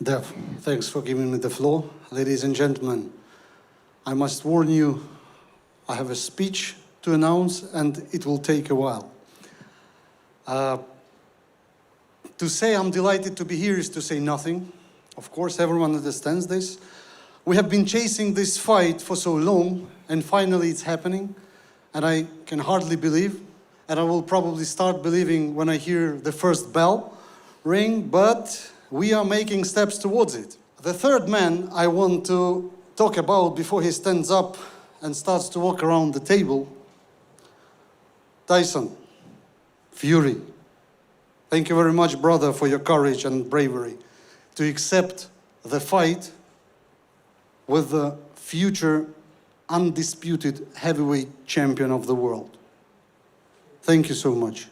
Dev, thanks for giving me the floor. Ladies and gentlemen, I must warn you, I have a speech to announce and it will take a while. To say I'm delighted to be here is to say nothing. Of course, everyone understands this. We have been chasing this fight for so long, and finally it's happening. And I can hardly believe, and I will probably start believing when I hear the first bell ring, but we are making steps towards it. The third man I want to talk about before he stands up and starts to walk around the table, Tyson, Fury. Thank you very much, brother, for your courage and bravery to accept the fight with the future undisputed heavyweight champion of the world. Thank you so much.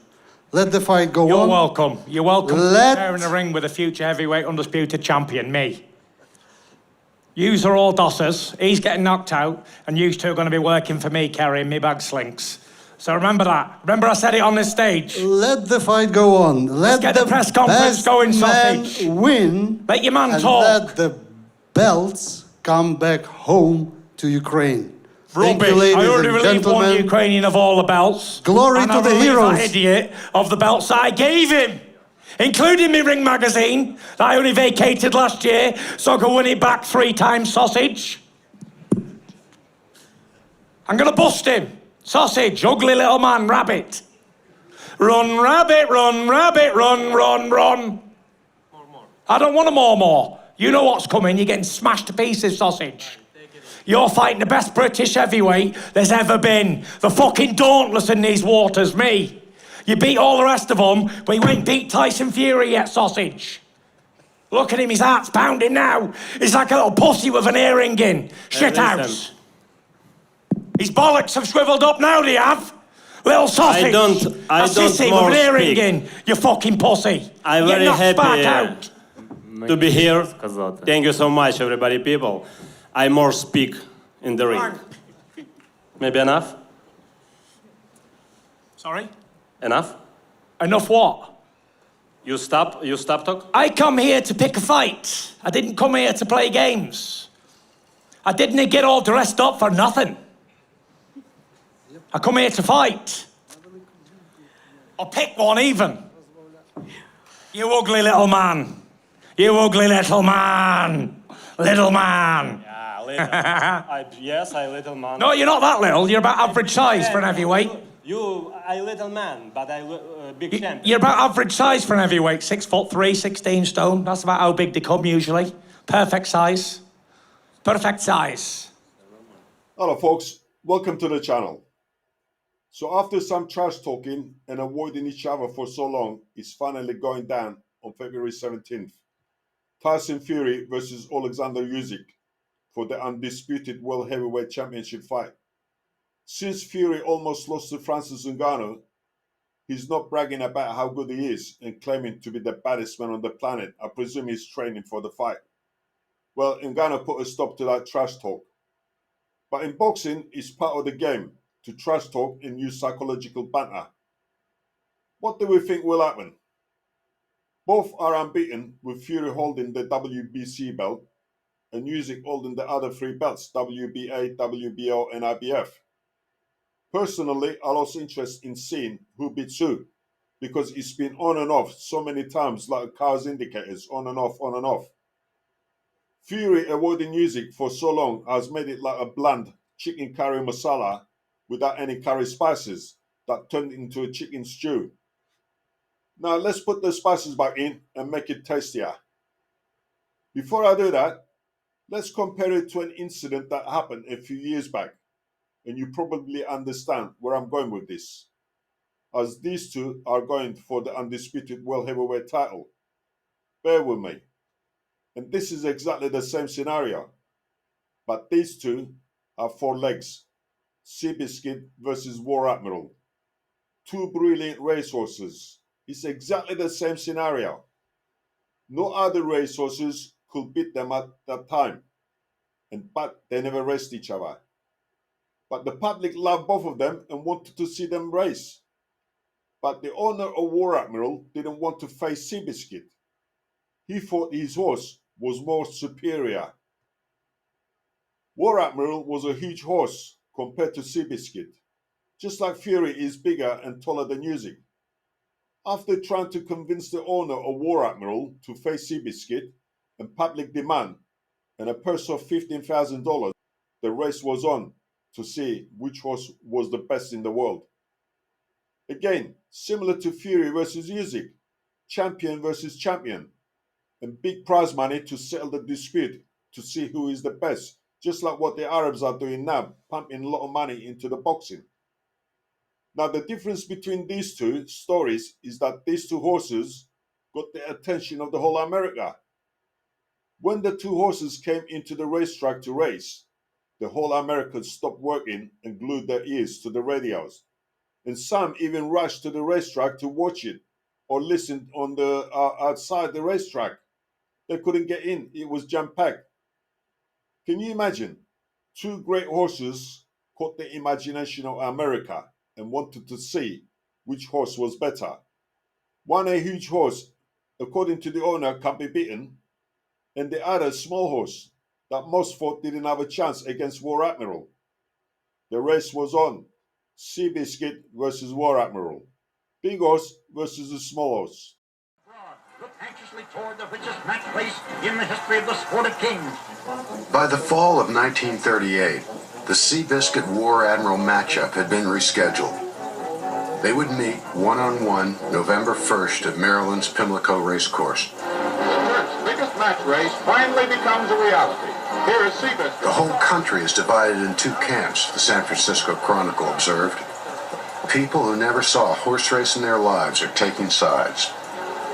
Let the fight go on. You're welcome. You're welcome to share in the ring with the future heavyweight undisputed champion, me. Yous are all dossers. He's getting knocked out, and yous two are going to be working for me, carrying me bag slinks. So remember that. Remember I said it on this stage. Let the fight go on. Let's get the press conference going, sausage. Win. Let your man and talk. Let the belts come back home to Ukraine. Rubbish. Thank you, ladies I already and relieved one gentlemen. Ukrainian of all the belts. Glory and to I the relieved heroes. that idiot of the belts I gave him, including me Ring magazine that I only vacated last year so I could win it back 3 times, sausage. I'm going to bust him. Sausage, ugly little man, rabbit. Run, rabbit, run, rabbit, run, run, run. More. I don't want a more. You know what's coming. You're getting smashed to pieces, sausage. You're fighting the best British heavyweight there's ever been. The fucking dauntless in these waters, me. You beat all the rest of them, but you ain't beat Tyson Fury yet, sausage. Look at him, his heart's pounding now. He's like a little pussy with an earring in. Shit house. His bollocks have shriveled up now, they have. Little sausage. I don't sissy more with an earring speak. in, you fucking pussy. I'm Get very knocked back happy out. to be here. Thank you so much, everybody, people. I more speak in the ring. Maybe enough? Sorry? Enough? Enough what? You stop talk? I come here to pick a fight. I didn't come here to play games. I didn't get all dressed up for nothing. I come here to fight. Or pick one even. You ugly little man. You ugly little man. Little man. Yeah, little. Yes, I little man. No, you're not that little. You're about average size for an heavyweight. I little man, but I big champion. You're about average size for an heavyweight. 6'3", 16 stone. That's about how big they come usually. Perfect size. Perfect size. Hello folks, welcome to the channel. So after some trash talking and avoiding each other for so long, it's finally going down on February 17th. Tyson Fury versus Oleksandr Usyk for the undisputed World Heavyweight Championship fight. Since Fury almost lost to Francis Ngannou, he's not bragging about how good he is and claiming to be the baddest man on the planet. I presume he's training for the fight. Well, Ngannou put a stop to that trash talk. But in boxing, it's part of the game to trash talk and use psychological banter. What do we think will happen? Both are unbeaten, with Fury holding the WBC belt and Usyk holding the other 3 belts, WBA, WBO and IBF. Personally, I lost interest in seeing who beats who because it's been on and off so many times like car's indicators, on and off, on and off. Fury avoiding Usyk for so long has made it like a bland chicken curry masala without any curry spices that turned into a chicken stew. Now let's put the spices back in and make it tastier. Before I do that, let's compare it to an incident that happened a few years back, and you probably understand where I'm going with this, as these two are going for the undisputed World Heavyweight title. Bear with me. And this is exactly the same scenario, but these two have 4 legs. Seabiscuit versus War Admiral. 2 brilliant racehorses. It's exactly the same scenario. No other racehorses could beat them at that time, but they never raced each other. But the public loved both of them and wanted to see them race. But the owner of War Admiral didn't want to face Seabiscuit. He thought his horse was more superior. War Admiral was a huge horse compared to Seabiscuit, just like Fury is bigger and taller than Usyk. After trying to convince the owner of War Admiral to face Seabiscuit and public demand and a purse of $15,000, the race was on to see which horse was the best in the world. Again, similar to Fury versus Usyk, champion versus champion, and big prize money to settle the dispute to see who is the best, just like what the Arabs are doing now, pumping a lot of money into the boxing. Now, the difference between these two stories is that these two horses got the attention of the whole America. When the two horses came into the racetrack to race, the whole America stopped working and glued their ears to the radios. And some even rushed to the racetrack to watch it or listen on the outside the racetrack. They couldn't get in. It was jam-packed. Can you imagine? Two great horses caught the imagination of America and wanted to see which horse was better. One, a huge horse, according to the owner, can't be beaten, and the other, small horse, that most thought didn't have a chance against War Admiral. The race was on. Seabiscuit versus War Admiral. Big horse versus the small horse. Look anxiously toward the richest match race in the history of the sport of kings. By the fall of 1938, the Seabiscuit War Admiral matchup had been rescheduled. They would meet one-on-one November 1st at Maryland's Pimlico Racecourse. The Earth's biggest match race finally becomes a reality. Here is Seabiscuit. The whole country is divided in two camps, the San Francisco Chronicle observed. People who never saw a horse race in their lives are taking sides.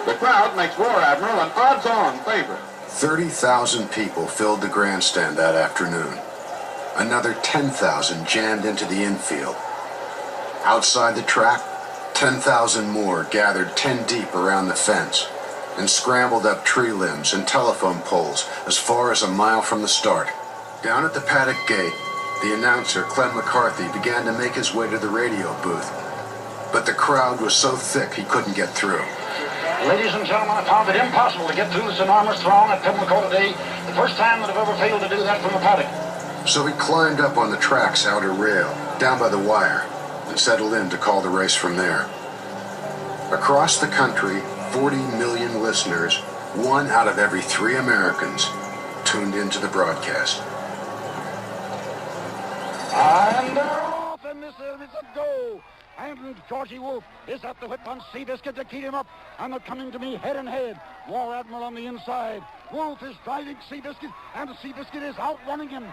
The crowd makes War Admiral an odds-on favorite. 30,000 people filled the grandstand that afternoon. Another 10,000 jammed into the infield. Outside the track, 10,000 more gathered 10 deep around the fence and scrambled up tree limbs and telephone poles as far as a mile from the start. Down at the paddock gate, the announcer, Clem McCarthy, began to make his way to the radio booth. But the crowd was so thick he couldn't get through. Ladies and gentlemen, I found it impossible to get through this enormous throng at Pimlico today. The first time that I've ever failed to do that from the paddock. So he climbed up on the track's outer rail, down by the wire, and settled in to call the race from there. Across the country, 40 million listeners, 1 out of every 3 Americans, tuned into the broadcast. And they're off, and this is a go. And Georgie Wolf is at the whip on Seabiscuit to keep him up. And they're coming to me head and head. War Admiral on the inside. Wolf is driving Seabiscuit, and Seabiscuit is outrunning him.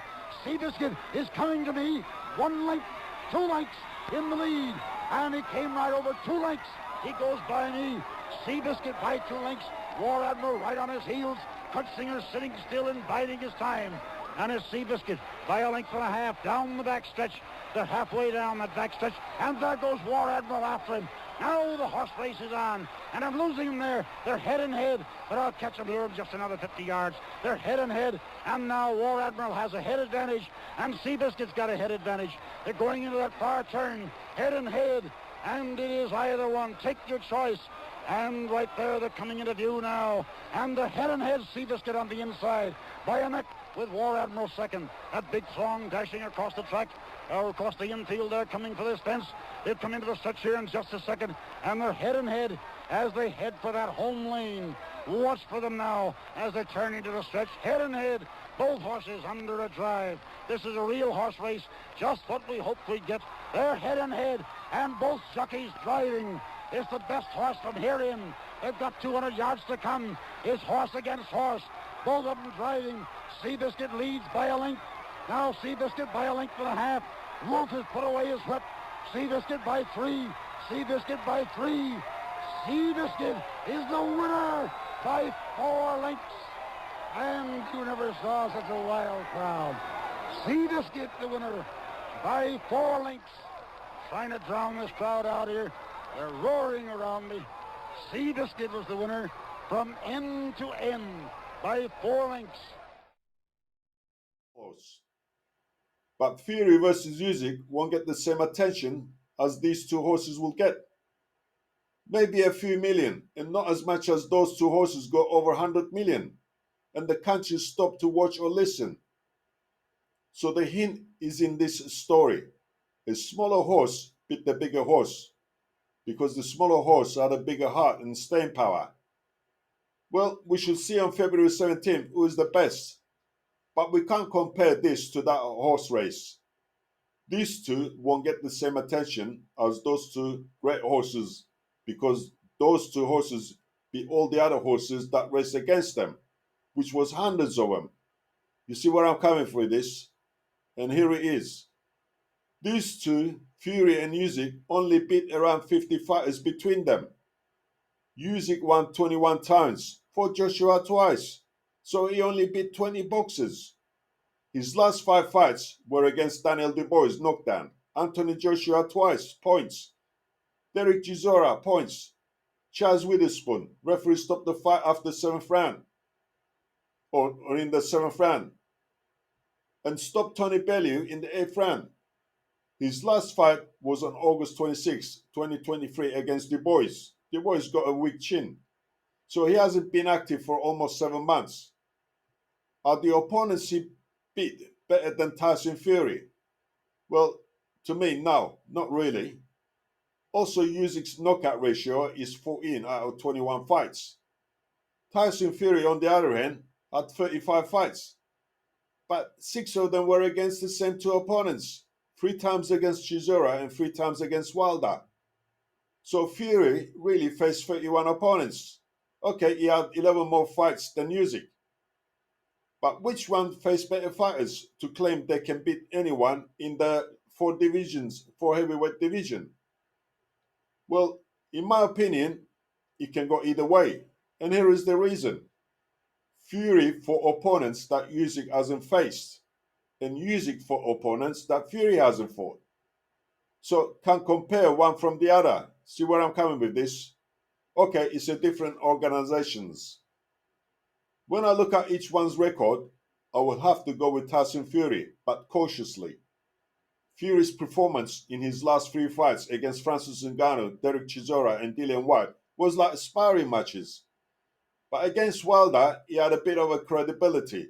Seabiscuit is coming to me 1 length, 2 lengths in the lead. And he came right over 2 lengths. He goes by me. Seabiscuit by 2 lengths. War Admiral right on his heels. Cutsinger sitting still and biding his time. And it's Seabiscuit by 1.5 lengths down the backstretch. They're halfway down that backstretch, and there goes War Admiral after him. Now the horse race is on, and I'm losing them there. They're head and head, but I'll catch them here in just another 50 yards. They're head and head, and now War Admiral has a head advantage, and Seabiscuit's got a head advantage. They're going into that far turn, head and head, and it is either one. Take your choice. And right there, they're coming into view now. And the head and head Seabiscuit on the inside by a neck with War Admiral second. That big throng dashing across the track, or across the infield there, coming for this fence. They'll come into the stretch here in just a second. And they're head and head as they head for that home lane. Watch for them now as they turn into the stretch. Head and head, both horses under a drive. This is a real horse race, just what we hoped we'd get. They're head and head, and both jockeys driving. It's the best horse from here in. They've got 200 yards to come. It's horse against horse. Both of them driving. Seabiscuit leads by a length. Now Seabiscuit by 1.5 lengths. Wolf has put away his whip. Seabiscuit by 3. Seabiscuit by 3. Seabiscuit is the winner by 4 lengths. And you never saw such a wild crowd. Seabiscuit the winner by 4 lengths. Trying to drown this crowd out here. They're roaring around me. Seabiscuit was the winner from end to end by 4 lengths. But Fury versus Usyk won't get the same attention as these two horses will get. Maybe a few million, and not as much as those two horses got over 100 million. and the country stopped to watch or listen. So the hint is in this story. A smaller horse beat the bigger horse because the smaller horse had a bigger heart and staying power. Well, we shall see on February 17th who is the best, but we can't compare this to that horse race. These two won't get the same attention as those two great horses because those two horses beat all the other horses that raced against them, which was hundreds of them. You see where I'm coming from with this? And here it is. These two, Fury and Usyk, only beat around 50 fighters between them. Usyk won 21 times, fought Joshua twice, so he only beat 20 boxers. His last 5 fights were against Daniel Dubois, knockdown, Anthony Joshua twice, points, Derek Chisora, points, Chaz Witherspoon, referee stopped the fight after 7th round, or in the 7th round, and stopped Tony Bellew in the 8th round. His last fight was on August 26, 2023 against Dubois. Dubois got a weak chin, so he hasn't been active for almost 7 months. Are the opponents he beat better than Tyson Fury? Well, to me, no, not really. Also, Usyk's knockout ratio is 14 out of 21 fights. Tyson Fury, on the other hand, had 35 fights, but 6 of them were against the same 2 opponents, 3 times against Chisora and 3 times against Wilder. So Fury really faced 31 opponents. Okay, he had 11 more fights than Usyk. But which one faced better fighters to claim they can beat anyone in the 4 heavyweight division? Well, in my opinion, it can go either way. And here is the reason. Fury for opponents that Usyk hasn't faced, and Usyk for opponents that Fury hasn't fought. So can't compare one from the other. See where I'm coming with this? Okay, it's a different organizations. When I look at each one's record, I will have to go with Tyson Fury, but cautiously. Fury's performance in his last 3 fights against Francis Ngannou, Derek Chisora, and Dillian White was like sparring matches. But against Wilder, he had a bit of a credibility.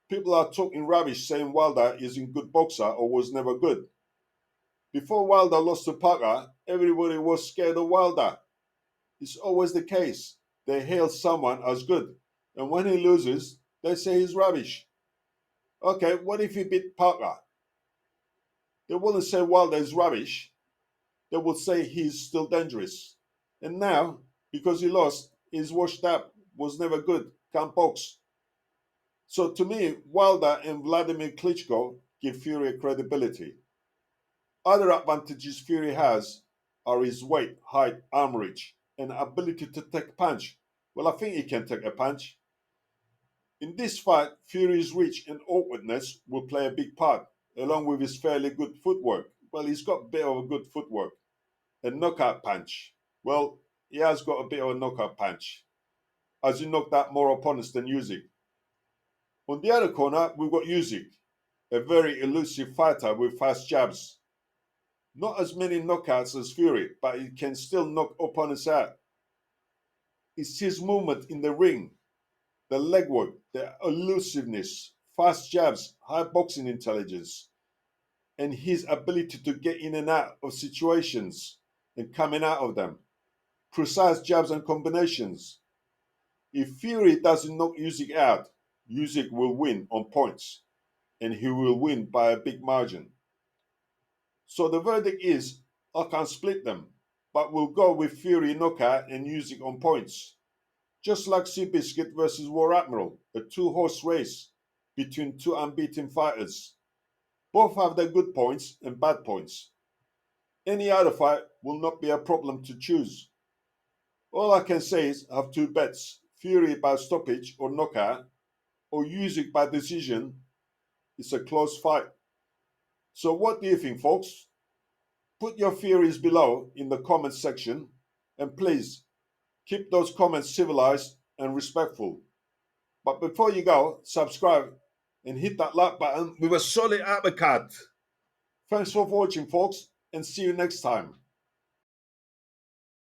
People are talking rubbish saying Wilder isn't a good boxer or was never good. Before Wilder lost to Parker, everybody was scared of Wilder. It's always the case. They hail someone as good, and when he loses, they say he's rubbish. Okay, what if he beat Parker? They wouldn't say Wilder is rubbish. They would say he's still dangerous. And now, because he lost, he's washed up, was never good, can't box. So to me, Wilder and Vladimir Klitschko give Fury credibility. Other advantages Fury has are his weight, height, arm reach, and ability to take a punch. Well, I think he can take a punch. In this fight, Fury's reach and awkwardness will play a big part, along with his fairly good footwork. Well, he's got a bit of a good footwork. A knockout punch. Well, he has got a bit of a knockout punch, as he knocked out more opponents than Usyk. On the other corner, we've got Usyk, a very elusive fighter with fast jabs. Not as many knockouts as Fury, but he can still knock opponents out. It's his movement in the ring, the leg work, the elusiveness, fast jabs, high boxing intelligence, and his ability to get in and out of situations and coming out of them. Precise jabs and combinations. If Fury doesn't knock Usyk out, Usyk will win on points, and he will win by a big margin. So the verdict is, I can't split them, but we'll go with Fury knockout and Usyk on points. Just like Seabiscuit versus War Admiral, a 2-horse race between 2 unbeaten fighters. Both have their good points and bad points. Any other fight will not be a problem to choose. All I can say is I have 2 bets, Fury by stoppage or knockout, or Usyk by decision. It's a close fight. So what do you think, folks? Put your theories below in the comments section, and please keep those comments civilized and respectful. But before you go, subscribe and hit that like button with a solid uppercut. Thanks for watching, folks, and see you next time.